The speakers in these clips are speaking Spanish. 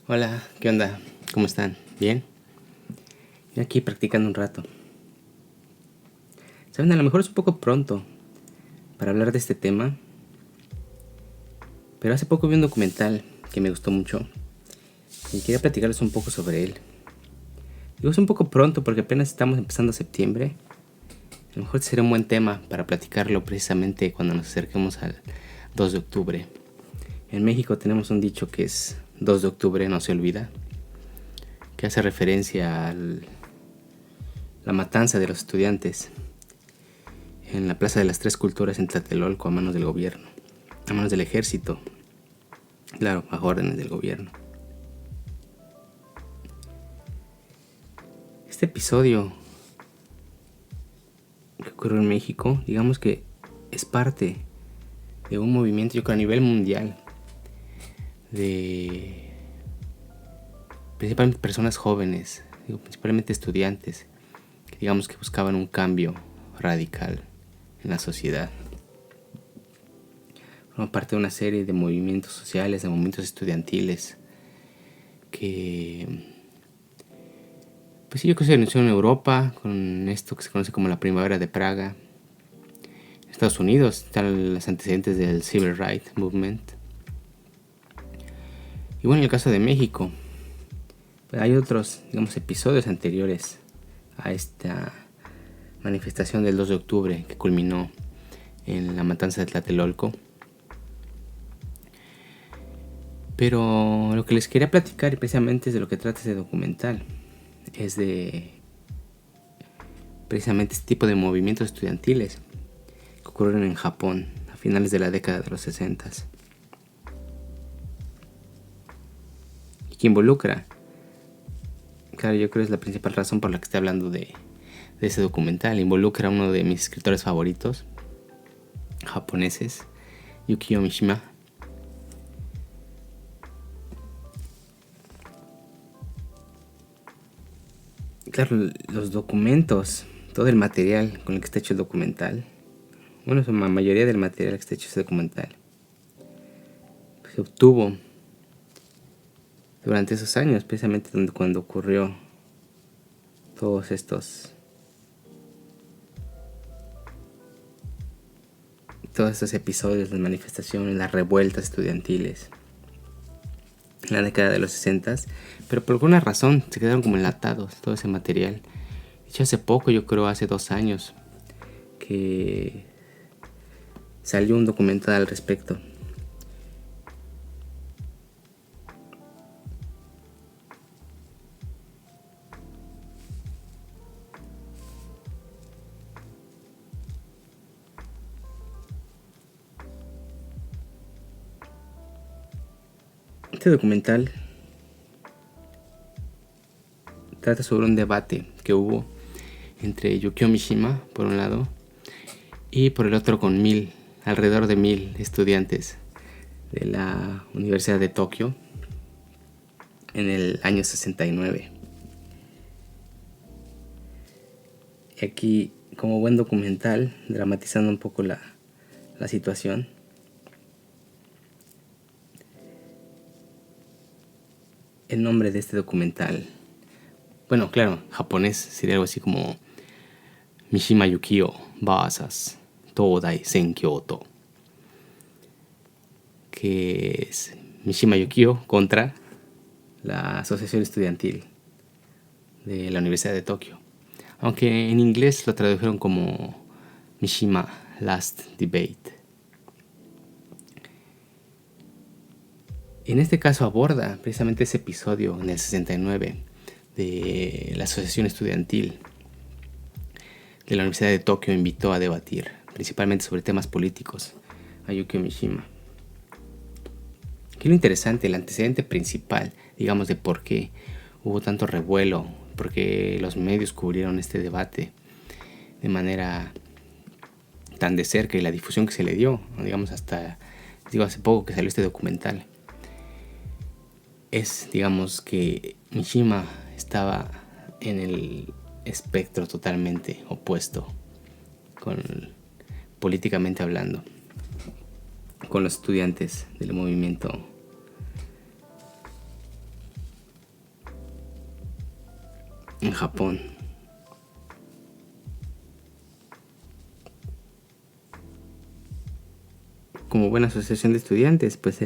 Hola, ¿qué onda? ¿Cómo están? ¿Bien? Yo aquí practicando un rato. Saben, a lo mejor es un poco pronto para hablar de este tema, pero hace poco vi un documental que me gustó mucho y quería platicarles un poco sobre él. Digo, es un poco pronto porque apenas estamos empezando septiembre. A lo mejor sería un buen tema para platicarlo precisamente cuando nos acerquemos al 2 de octubre. En México tenemos un dicho que es 2 de octubre no se olvida, que hace referencia a la matanza de los estudiantes en la Plaza de las Tres Culturas en Tlatelolco a manos del gobierno, a manos del ejército, claro, bajo órdenes del gobierno. Este episodio que ocurrió en México, digamos que es parte de un movimiento, yo creo, a nivel mundial, de principalmente personas jóvenes, principalmente estudiantes, que digamos que buscaban un cambio radical en la sociedad. Forma parte de una serie de movimientos sociales, de movimientos estudiantiles, que pues sí, yo creo que se inició en Europa con esto que se conoce como la Primavera de Praga. En Estados Unidos están los antecedentes del Civil Rights Movement. Y bueno, en el caso de México, pues hay otros, digamos, episodios anteriores a esta manifestación del 2 de octubre que culminó en la matanza de Tlatelolco. Pero lo que les quería platicar precisamente es de lo que trata ese documental. Es de precisamente este tipo de movimientos estudiantiles que ocurrieron en Japón a finales de la década de los 60 y que involucra, claro, yo creo que es la principal razón por la que estoy hablando de ese documental, involucra a uno de mis escritores favoritos japoneses, Yukio Mishima. Claro, los documentos, todo el material con el que está hecho el documental, bueno, la mayoría del material que está hecho ese documental, pues se obtuvo durante esos años, precisamente cuando ocurrió todos estos episodios, las manifestaciones, las revueltas estudiantiles en la década de los 60, pero por alguna razón se quedaron como enlatados todo ese material. De hecho, hace poco, yo creo hace 2 años, que salió un documental al respecto. Este documental trata sobre un debate que hubo entre Yukio Mishima, por un lado, y por el otro con alrededor de 1000 estudiantes de la Universidad de Tokio en el año 69. Y aquí, como buen documental, dramatizando un poco la situación, el nombre de este documental, bueno, claro, japonés sería algo así como Mishima Yukio vs Todai Senkyoto, que es Mishima Yukio contra la Asociación Estudiantil de la Universidad de Tokio. Aunque en inglés lo tradujeron como Mishima Last Debate. En este caso aborda precisamente ese episodio en el 69 de la Asociación Estudiantil de la Universidad de Tokio invitó a debatir, principalmente sobre temas políticos, a Yukio Mishima. Aquí lo interesante, el antecedente principal, digamos, de por qué hubo tanto revuelo, por qué los medios cubrieron este debate de manera tan de cerca y la difusión que se le dio, digamos, hasta, hace poco que salió este documental, es, digamos, que Mishima estaba en el espectro totalmente opuesto, políticamente hablando, con los estudiantes del movimiento en Japón. Como buena asociación de estudiantes, pues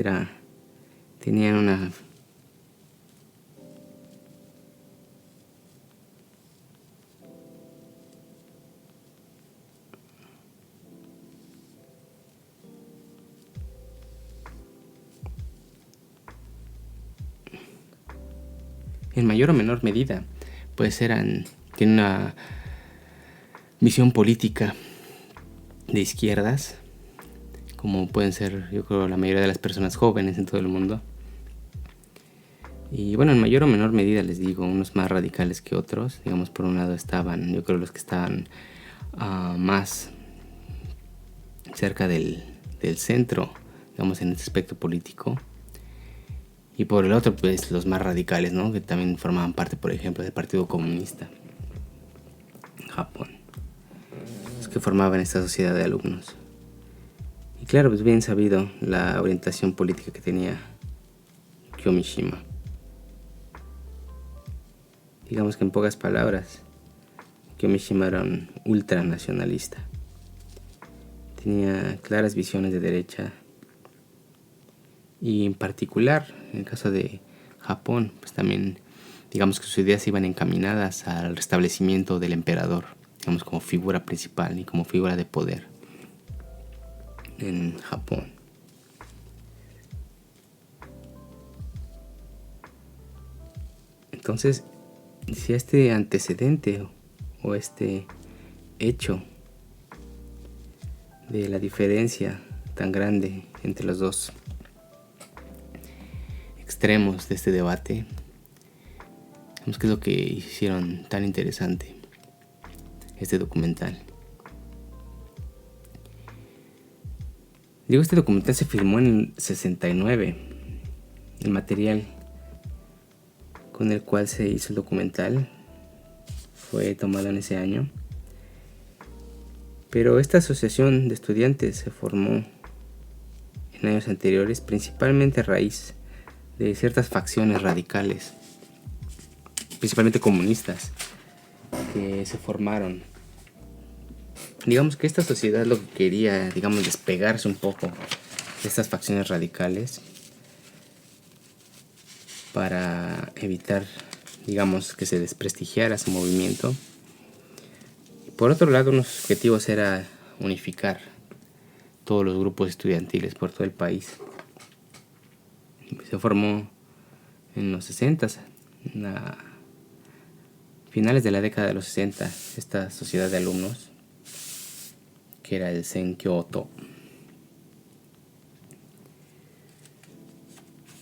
tenían una en mayor o menor medida, pues tienen una visión política de izquierdas, como pueden ser, yo creo, la mayoría de las personas jóvenes en todo el mundo. Y bueno, en mayor o menor medida, les digo, unos más radicales que otros. Digamos, por un lado estaban, yo creo, los que estaban más cerca del centro, digamos, en este aspecto político. Y por el otro, pues los más radicales, ¿no? Que también formaban parte, por ejemplo, del Partido Comunista en Japón. Los que formaban esta sociedad de alumnos. Y claro, pues bien sabido la orientación política que tenía Kyo Mishima. Digamos que en pocas palabras, Kyo Mishima era un ultranacionalista. Tenía claras visiones de derecha. Y en particular, en el caso de Japón, pues también, digamos que sus ideas iban encaminadas al restablecimiento del emperador, digamos, como figura principal y como figura de poder en Japón. Entonces, si este antecedente o este hecho de la diferencia tan grande entre los dos extremos de este debate, vemos qué es lo que hicieron tan interesante este documental. Digo, este documental se filmó en el 69. El material con el cual se hizo el documental fue tomado en ese año. Pero esta asociación de estudiantes se formó en años anteriores, principalmente a raíz de ciertas facciones radicales, principalmente comunistas, que se formaron. Digamos que esta sociedad lo que quería, digamos, despegarse un poco de estas facciones radicales para evitar, digamos, que se desprestigiara su movimiento. Por otro lado, uno de sus objetivos era unificar todos los grupos estudiantiles por todo el país. Se formó en los 60, a finales de la década de los 60, esta sociedad de alumnos, que era el Senkyoto.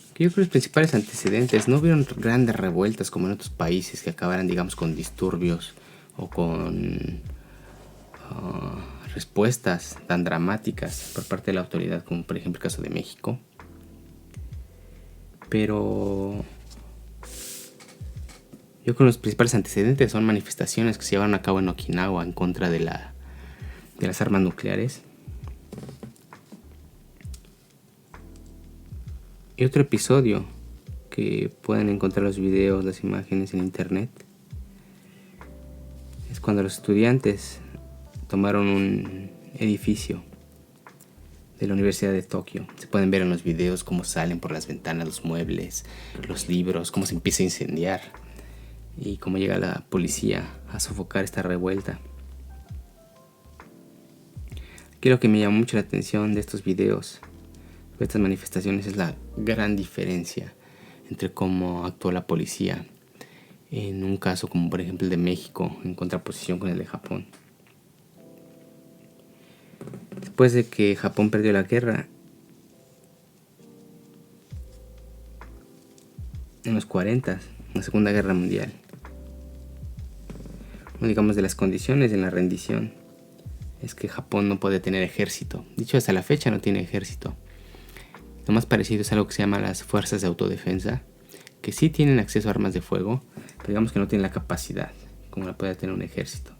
Yo creo que los principales antecedentes no hubieron grandes revueltas como en otros países que acabaran, digamos, con disturbios o con respuestas tan dramáticas por parte de la autoridad, como por ejemplo el caso de México. Pero yo creo que los principales antecedentes son manifestaciones que se llevaron a cabo en Okinawa en contra de las armas nucleares. Y otro episodio que pueden encontrar los videos, las imágenes en internet, es cuando los estudiantes tomaron un edificio de la Universidad de Tokio. Se pueden ver en los videos cómo salen por las ventanas los muebles, los libros, cómo se empieza a incendiar y cómo llega la policía a sofocar esta revuelta. Aquí lo que me llama mucho la atención de estos videos, de estas manifestaciones, es la gran diferencia entre cómo actuó la policía en un caso como por ejemplo el de México en contraposición con el de Japón. Después de que Japón perdió la guerra en los 40, la Segunda Guerra Mundial, digamos, de las condiciones en la rendición es que Japón no puede tener ejército. Dicho, hasta la fecha no tiene ejército. Lo más parecido es algo que se llama las fuerzas de autodefensa, que sí tienen acceso a armas de fuego, pero digamos que no tienen la capacidad como la puede tener un ejército.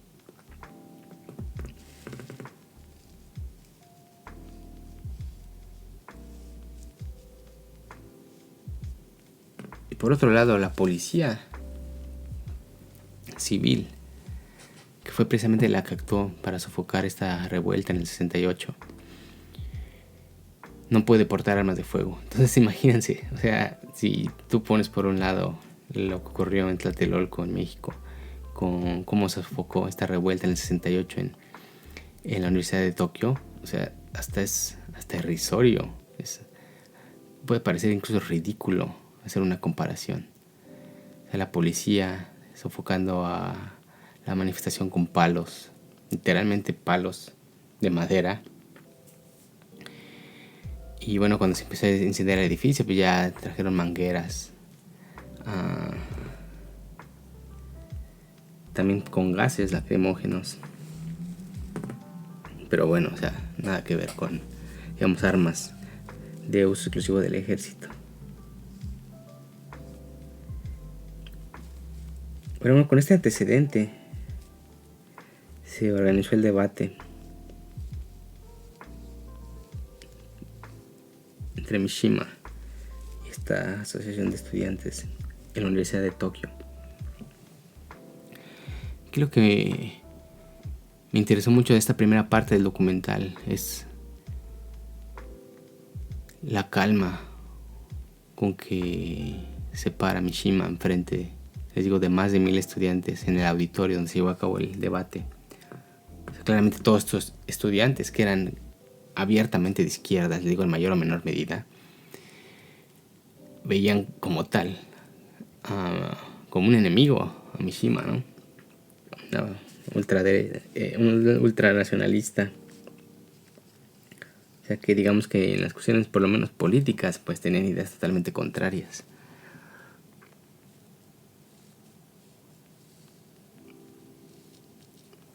Y por otro lado, la policía civil, que fue precisamente la que actuó para sofocar esta revuelta en el 68. No puede portar armas de fuego. Entonces imagínense, o sea, si tú pones por un lado lo que ocurrió en Tlatelolco, en México, con cómo se sofocó esta revuelta en el 68 en la Universidad de Tokio, o sea, hasta irrisorio. Puede parecer incluso ridículo hacer una comparación. O sea, la policía sofocando a la manifestación con palos, literalmente palos de madera. Y bueno, cuando se empezó a incendiar el edificio, pues ya trajeron mangueras. También con gases lacrimógenos. Pero bueno, o sea, nada que ver con, digamos, armas de uso exclusivo del ejército. Pero bueno, con este antecedente se organizó el debate entre Mishima y esta asociación de estudiantes en la Universidad de Tokio. Aquí lo que me interesó mucho de esta primera parte del documental es la calma con que se para Mishima enfrente, les digo, de más de 1000 estudiantes en el auditorio donde se llevó a cabo el debate. O sea, claramente todos estos estudiantes que eran abiertamente de izquierda, les digo, en mayor o menor medida, veían como tal, como un enemigo a Mishima, ¿no? Un ultranacionalista. O sea que digamos que en las cuestiones por lo menos políticas pues tenían ideas totalmente contrarias.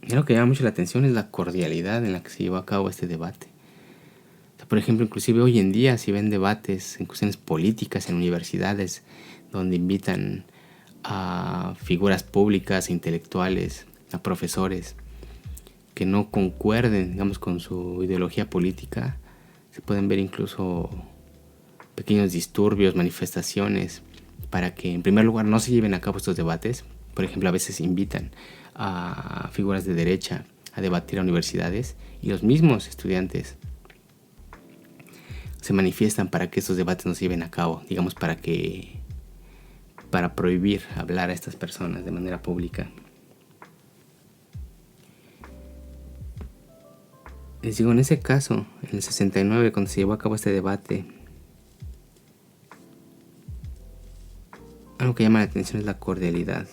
Y lo que llama mucho la atención es la cordialidad en la que se llevó a cabo este debate. O sea, por ejemplo, inclusive hoy en día si ven debates en cuestiones políticas en universidades donde invitan a figuras públicas, intelectuales, a profesores que no concuerden, digamos, con su ideología política, se pueden ver incluso pequeños disturbios, manifestaciones, para que en primer lugar no se lleven a cabo estos debates. Por ejemplo, a veces invitan a figuras de derecha a debatir a universidades y los mismos estudiantes se manifiestan para que estos debates no se lleven a cabo, digamos, para prohibir hablar a estas personas de manera pública. Les digo, en ese caso, en el 69, cuando se llevó a cabo este debate, algo que llama la atención es la cordialidad,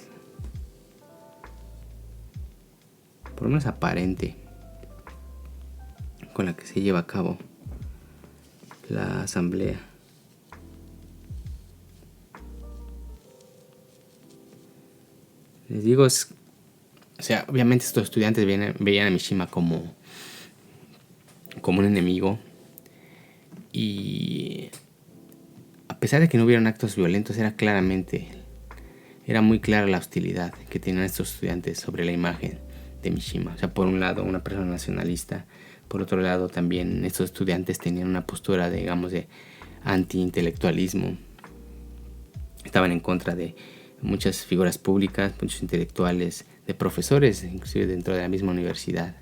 por lo menos aparente, con la que se lleva a cabo la asamblea. Les digo, o sea, obviamente estos estudiantes veían a Mishima como un enemigo, y a pesar de que no hubieran actos violentos, era muy clara la hostilidad que tenían estos estudiantes sobre la imagen de Mishima. O sea, por un lado una persona nacionalista, por otro lado también estos estudiantes tenían una postura, digamos, de anti-intelectualismo. Estaban en contra de muchas figuras públicas, muchos intelectuales, de profesores, inclusive dentro de la misma universidad.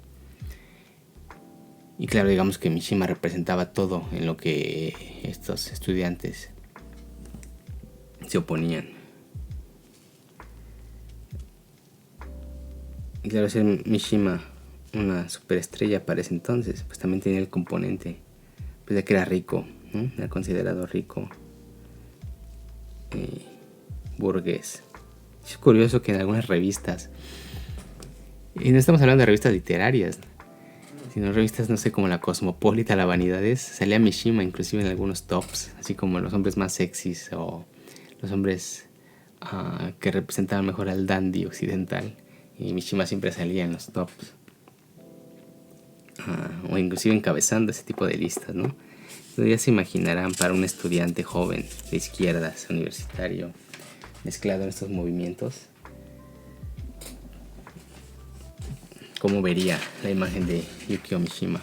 Y claro, digamos que Mishima representaba todo en lo que estos estudiantes se oponían. Y claro, ser Mishima una superestrella para ese entonces, pues también tenía el componente, pues de que era rico, ¿no? Era considerado rico, burgués. Es curioso que en algunas revistas, y no estamos hablando de revistas literarias, sino revistas, no sé, como la Cosmopolita, la Vanidades, salía Mishima inclusive en algunos tops, así como los hombres más sexys o los hombres que representaban mejor al dandy occidental, y Mishima siempre salía en los tops, o inclusive encabezando ese tipo de listas, ¿no? Entonces ya se imaginarán, para un estudiante joven de izquierdas, universitario, mezclado en estos movimientos, cómo vería la imagen de Yukio Mishima.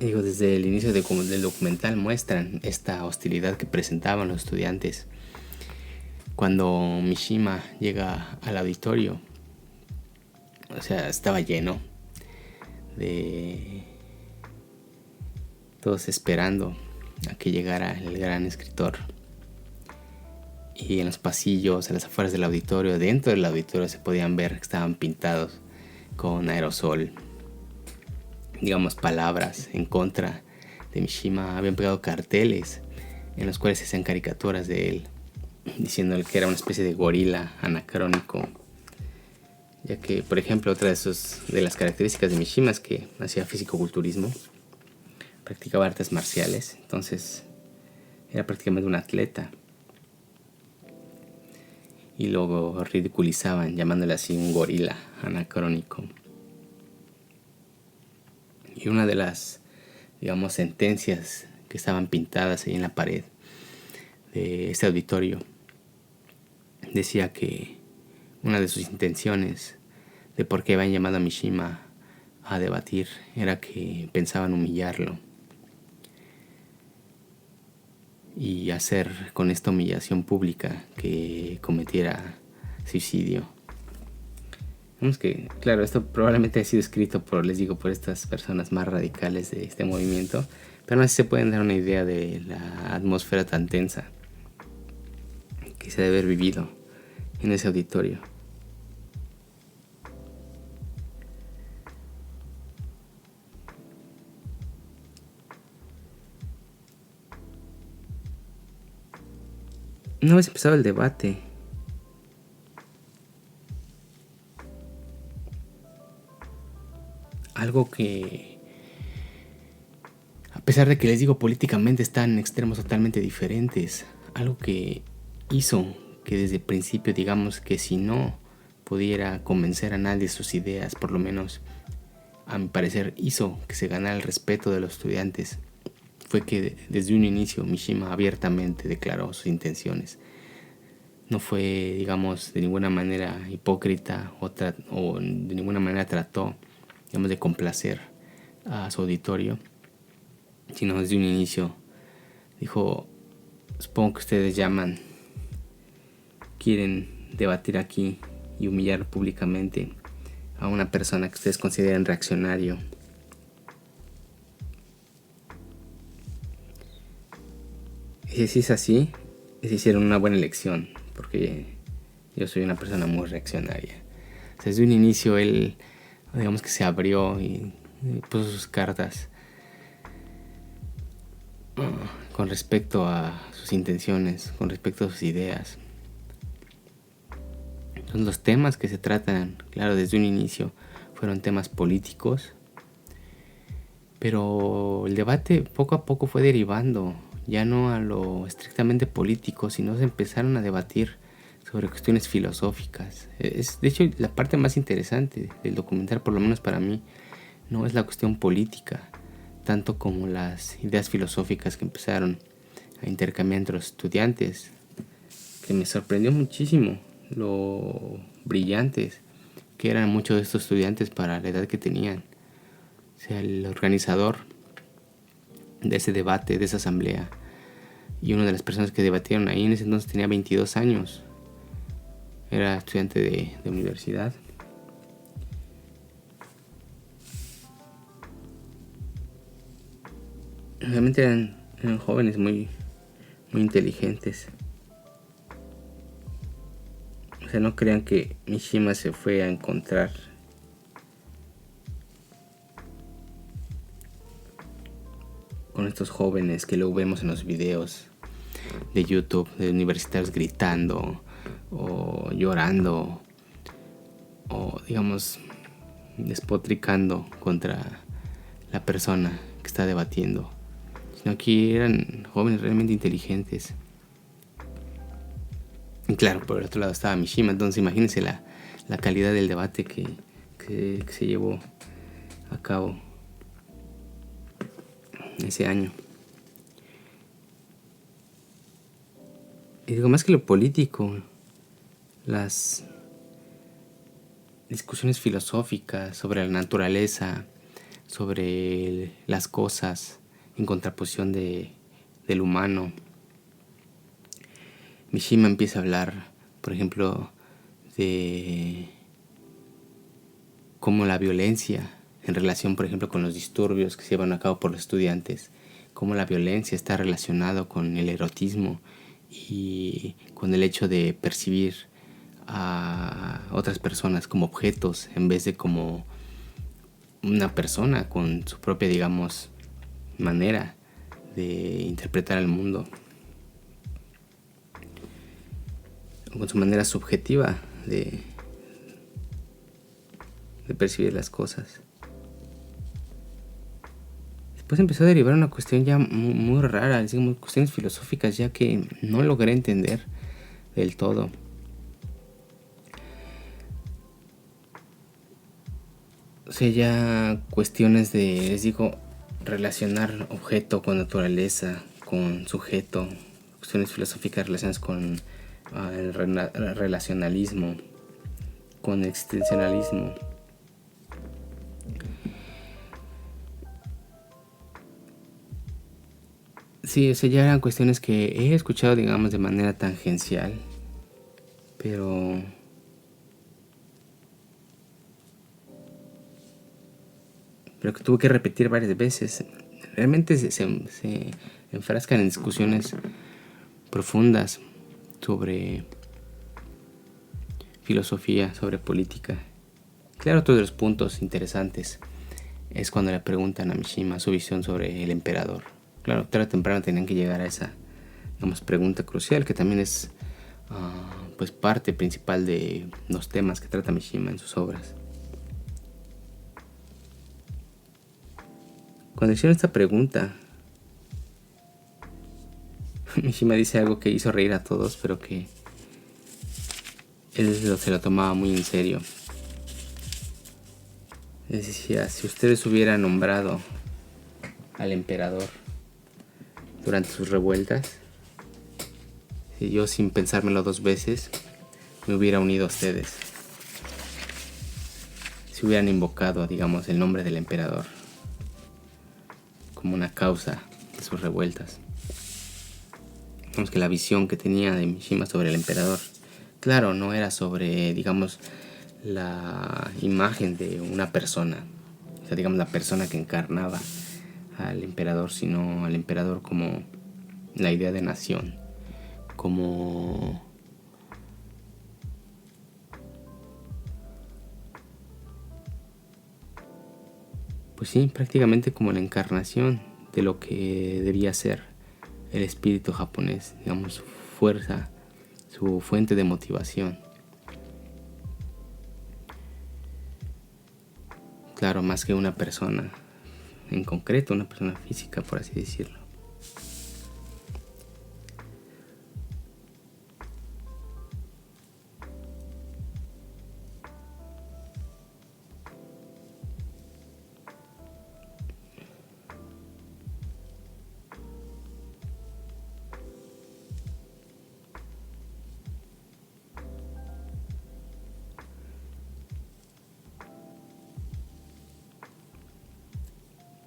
Digo, desde el inicio del documental muestran esta hostilidad que presentaban los estudiantes cuando Mishima llega al auditorio, o sea, estaba lleno de todos esperando a que llegara el gran escritor. Y en los pasillos, a las afueras del auditorio, dentro del auditorio se podían ver que estaban pintados con aerosol, digamos, palabras en contra de Mishima. Habían pegado carteles en los cuales se hacían caricaturas de él, diciéndole que era una especie de gorila anacrónico, ya que, por ejemplo, otra de las características de Mishima es que hacía fisicoculturismo, practicaba artes marciales, entonces era prácticamente un atleta. Y luego ridiculizaban llamándole así un gorila anacrónico. Y una de las, digamos, sentencias que estaban pintadas ahí en la pared de este auditorio decía que una de sus intenciones de por qué habían llamado a Mishima a debatir era que pensaban humillarlo y hacer con esta humillación pública que cometiera suicidio. Vemos que, claro, esto probablemente ha sido escrito por estas personas más radicales de este movimiento, pero así se pueden dar una idea de la atmósfera tan tensa que se debe haber vivido en ese auditorio. Una vez empezado el debate, algo que, a pesar de que les digo políticamente están en extremos totalmente diferentes, algo que hizo que desde el principio, digamos, que si no pudiera convencer a nadie de sus ideas, por lo menos a mi parecer hizo que se ganara el respeto de los estudiantes, fue que desde un inicio Mishima abiertamente declaró sus intenciones. No fue, digamos, de ninguna manera hipócrita o de ninguna manera trató, digamos, de complacer a su auditorio, sino desde un inicio dijo: supongo que ustedes quieren debatir aquí y humillar públicamente a una persona que ustedes consideran reaccionario. Y si es así, es hicieron una buena elección, porque yo soy una persona muy reaccionaria. O sea, desde un inicio él, digamos que se abrió y puso sus cartas con respecto a sus intenciones, con respecto a sus ideas. Entonces, los temas que se tratan, claro, desde un inicio fueron temas políticos, pero el debate poco a poco fue derivando ya no a lo estrictamente político, sino se empezaron a debatir sobre cuestiones filosóficas. Es, de hecho, la parte más interesante del documental, por lo menos para mí, no es la cuestión política, tanto como las ideas filosóficas que empezaron a intercambiar entre los estudiantes, que me sorprendió muchísimo lo brillantes que eran muchos de estos estudiantes para la edad que tenían. O sea, el organizador de ese debate, de esa asamblea, y una de las personas que debatieron ahí en ese entonces tenía 22 años. Era estudiante de universidad. Realmente eran jóvenes muy inteligentes. O sea, no crean que Mishima se fue a encontrar con estos jóvenes que luego vemos en los videos de YouTube de universitarios gritando o llorando o, digamos, despotricando contra la persona que está debatiendo, sino que eran jóvenes realmente inteligentes. Y claro, por el otro lado estaba Mishima. Entonces imagínense la calidad del debate que se llevó a cabo ese año. Y digo, más que lo político, las discusiones filosóficas sobre la naturaleza, sobre las cosas en contraposición del humano, Mishima empieza a hablar, por ejemplo, de cómo la violencia en relación, por ejemplo, con los disturbios que se llevan a cabo por los estudiantes, cómo la violencia está relacionado con el erotismo y con el hecho de percibir a otras personas como objetos en vez de como una persona con su propia, digamos, manera de interpretar el mundo, con su manera subjetiva de percibir las cosas. Después empezó a derivar una cuestión ya muy rara, digamos, cuestiones filosóficas ya que no logré entender del todo. O sea, ya cuestiones de, les digo, relacionar objeto con naturaleza, con sujeto, cuestiones filosóficas relacionadas con el relacionalismo, con el existencialismo. Sí, o sea, ya eran cuestiones que he escuchado, digamos, de manera tangencial, pero que tuve que repetir varias veces. Realmente se enfrascan en discusiones profundas sobre filosofía, sobre política. Claro, otro de los puntos interesantes es cuando le preguntan a Mishima su visión sobre el emperador. Claro, tarde o temprano tenían que llegar a esa, digamos, pregunta crucial, que también es pues parte principal de los temas que trata Mishima en sus obras. Cuando hicieron esta pregunta, Mishima dice algo que hizo reír a todos, pero que él se lo tomaba muy en serio. Les decía, si ustedes hubieran nombrado al emperador durante sus revueltas, si yo sin pensármelo dos veces me hubiera unido a ustedes, si hubieran invocado, digamos, el nombre del emperador como una causa de sus revueltas. Digamos que la visión que tenía de Mishima sobre el emperador, claro, no era sobre, digamos, la imagen de una persona, o sea, digamos, la persona que encarnaba al emperador, sino al emperador como la idea de nación, como pues sí, prácticamente como la encarnación de lo que debía ser el espíritu japonés, digamos, su fuerza, su fuente de motivación. Claro, más que una persona en concreto, una persona física, por así decirlo.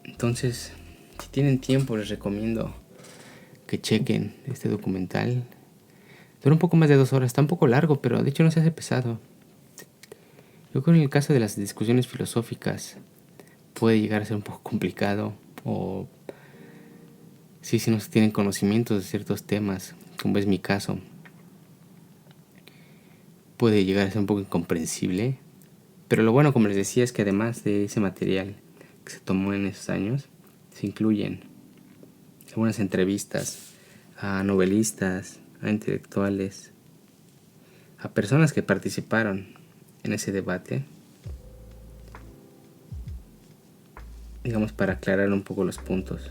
Entonces, si tienen tiempo, les recomiendo que chequen este documental. Dura un poco más de 2 horas, está un poco largo, pero de hecho no se hace pesado. Yo creo que en el caso de las discusiones filosóficas puede llegar a ser un poco complicado, o si no se tienen conocimientos de ciertos temas, como es mi caso, puede llegar a ser un poco incomprensible. Pero lo bueno, como les decía, es que además de ese material que se tomó en esos años, se incluyen algunas entrevistas a novelistas, a intelectuales, a personas que participaron en ese debate, digamos, para aclarar un poco los puntos.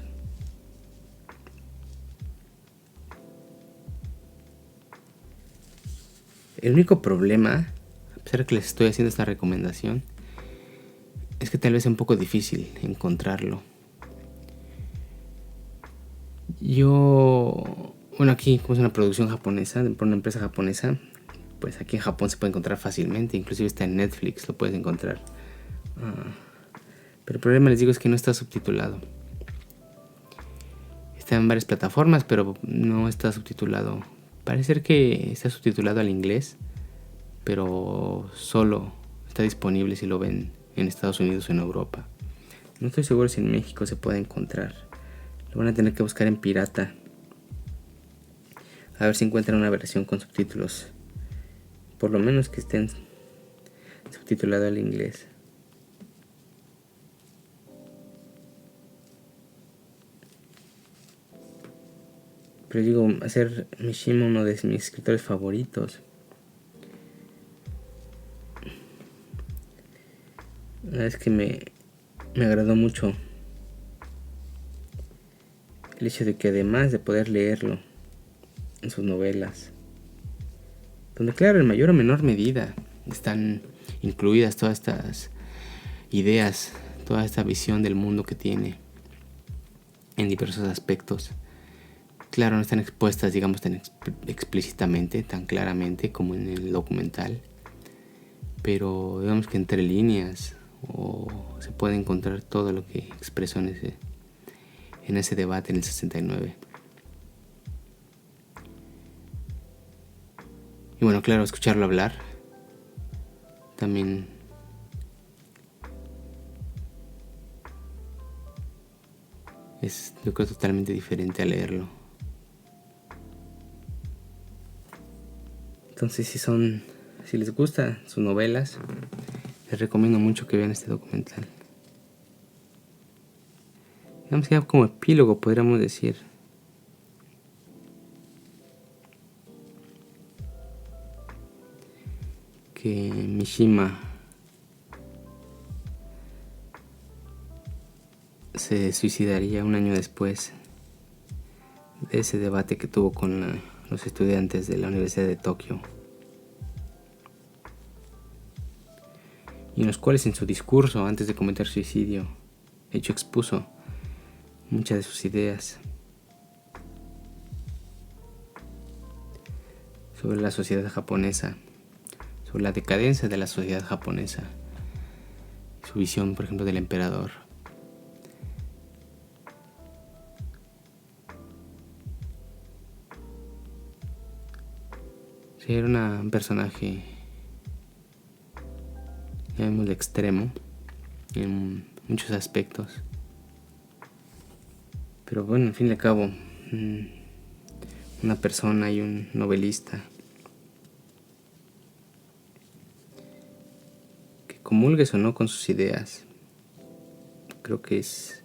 El único problema, a pesar de que les estoy haciendo esta recomendación, es que tal vez es un poco difícil encontrarlo. Bueno, aquí como es una producción japonesa, por una empresa japonesa, pues aquí en Japón se puede encontrar fácilmente, inclusive está en Netflix, lo puedes encontrar. Pero el problema, les digo, es que no está subtitulado. Está en varias plataformas, pero no está subtitulado Parece ser que está subtitulado al inglés, pero solo está disponible si lo ven en Estados Unidos o en Europa. No estoy seguro si en México se puede encontrar. Lo van a tener que buscar en pirata. A ver si encuentran una versión con subtítulos. Por lo menos que estén subtitulado al inglés. Pero digo, hacer Mishima uno de mis escritores favoritos. La verdad es que me agradó mucho el hecho de que además de poder leerlo en sus novelas, donde claro, en mayor o menor medida están incluidas todas estas ideas, toda esta visión del mundo que tiene en diversos aspectos. Claro, no están expuestas, digamos, tan explícitamente, tan claramente como en el documental, pero digamos que entre líneas se puede encontrar todo lo que expresó en ese debate en el 69. Y bueno, claro, escucharlo hablar también es, yo creo, totalmente diferente a leerlo. Entonces, si les gustan sus novelas, les recomiendo mucho que vean este documental. Digamos que como epílogo podríamos decir que Mishima se suicidaría un año después de ese debate que tuvo con los estudiantes de la Universidad de Tokio, y en los cuales en su discurso antes de cometer suicidio, de hecho, expuso muchas de sus ideas sobre la sociedad japonesa, sobre la decadencia de la sociedad japonesa, su visión, por ejemplo, del emperador. Sí, era un personaje, llamémosle extremo, en muchos aspectos. Pero bueno, al fin y al cabo, una persona y un novelista que comulgues o no con sus ideas, creo que es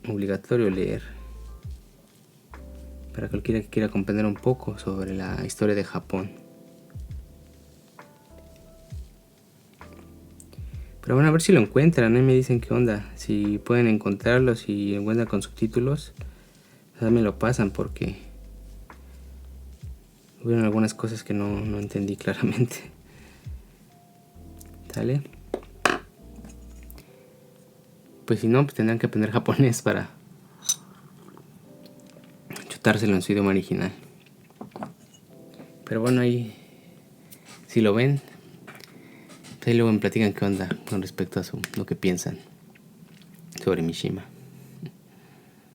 obligatorio leer para cualquiera que quiera comprender un poco sobre la historia de Japón. Pero bueno, a ver si lo encuentran, me dicen qué onda, si pueden encontrarlo, si encuentran con subtítulos, me lo pasan porque hubieron algunas cosas que no entendí claramente. ¿Sale? Pues si no, pues tendrán que aprender japonés para chutárselo en su idioma original. Pero bueno, ahí, si lo ven, ahí luego me platican qué onda con respecto a lo que piensan sobre Mishima.